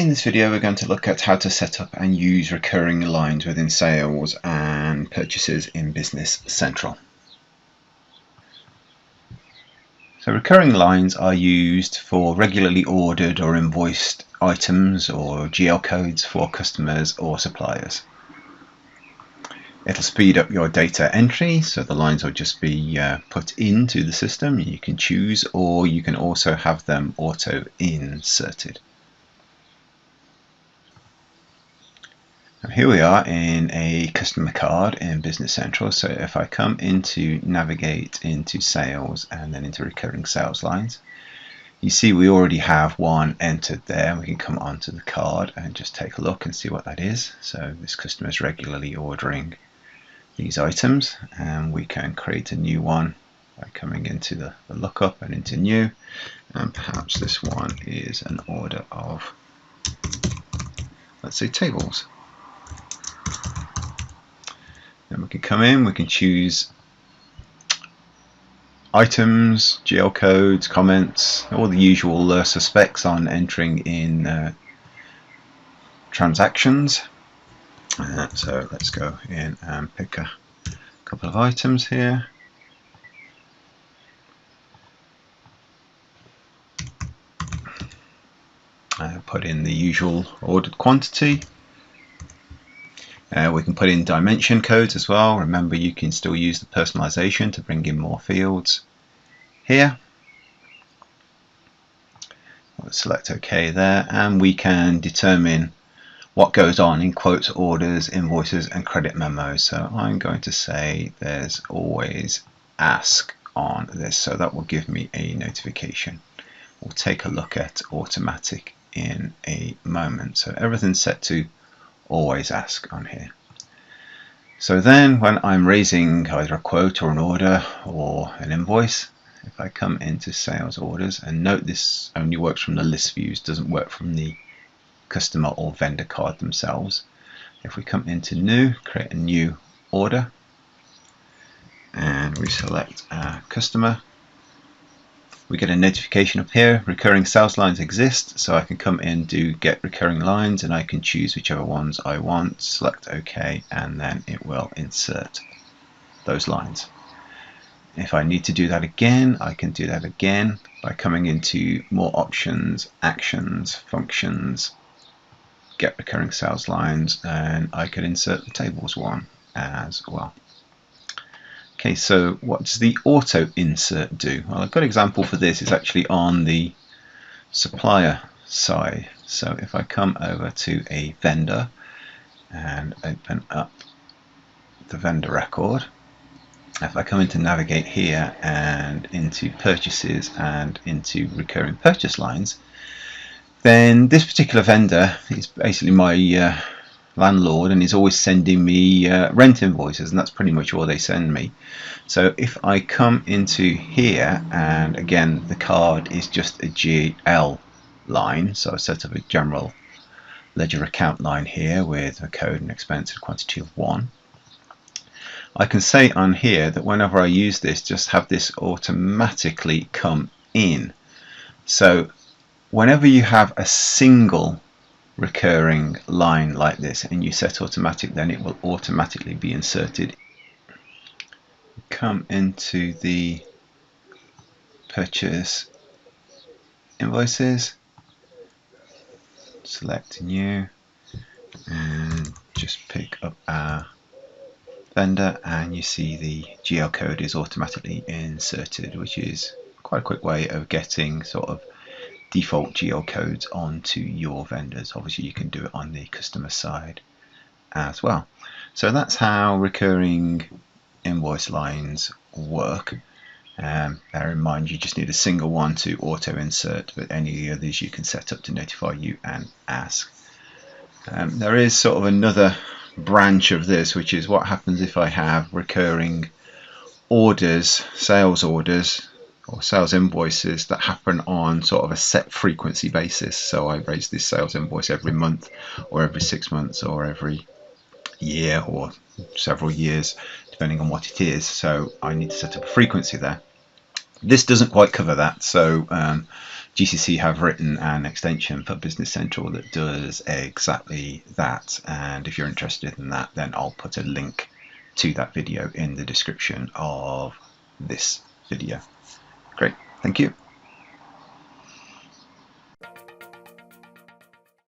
In this video we're going to look at how to set up and use recurring lines within sales and purchases in Business Central. So recurring lines are used for regularly ordered or invoiced items or GL codes for customers or suppliers. It'll speed up your data entry, so the lines will just be put into the system. You can choose, or you can also have them auto inserted. Here we are in a customer card in Business Central. So if I come into navigate into sales and then into recurring sales lines, you see we already have one entered there. We can come onto the card and just take a look and see what that is. So this customer is regularly ordering these items, and we can create a new one by coming into the lookup and into new, and perhaps this one is an order of, let's say, tables. Then we can come in, we can choose items, GL codes, comments, all the usual suspects on entering in transactions. So let's go in and pick a couple of items here. Put in the usual ordered quantity. We can put in dimension codes as well. Remember, you can still use the personalization to bring in more fields here. We'll select OK there, and we can determine what goes on in quotes, orders, invoices and credit memos. So I'm going to say there's always ask on this, so that will give me a notification. We'll take a look at automatic in a moment. So everything's set to always ask on here. So then when I'm raising either a quote or an order or an invoice, if I come into sales orders, and note this only works from the list views, doesn't work from the customer or vendor card themselves. If we come into new, create a new order, and we select our customer, we get a notification up here, recurring sales lines exist. So I can come in, do get recurring lines, and I can choose whichever ones I want, select OK, and then it will insert those lines. If I need to do that again, I can do that again by coming into more options, actions, functions, get recurring sales lines, and I can insert the tables one as well. Okay, so what does the auto insert do? Well, a good example for this is actually on the supplier side. So if I come over to a vendor and open up the vendor record, if I come into navigate here and into purchases and into recurring purchase lines, then this particular vendor is basically my landlord, and is always sending me rent invoices, and that's pretty much all they send me. So if I come into here, and again the card is just a GL line, so I set up a general ledger account line here with a code and expense and quantity of 1. I can say on here that whenever I use this, just have this automatically come in. So whenever you have a single recurring line like this and you set automatic, then it will automatically be inserted. Come into the purchase invoices, select new, and just pick up our vendor, and you see the GL code is automatically inserted, which is quite a quick way of getting sort of default GL codes onto your vendors. Obviously you can do it on the customer side as well. So that's how recurring invoice lines work. Bear in mind you just need a single one to auto insert, but any of the others you can set up to notify you and ask. There is sort of another branch of this, which is what happens if I have recurring orders, sales orders or sales invoices that happen on sort of a set frequency basis. So I raise this sales invoice every month or every 6 months or every year or several years, depending on what it is. So I need to set up a frequency there. This doesn't quite cover that, so GCC have written an extension for Business Central that does exactly that, and if you're interested in that, then I'll put a link to that video in the description of this video. Great, thank you.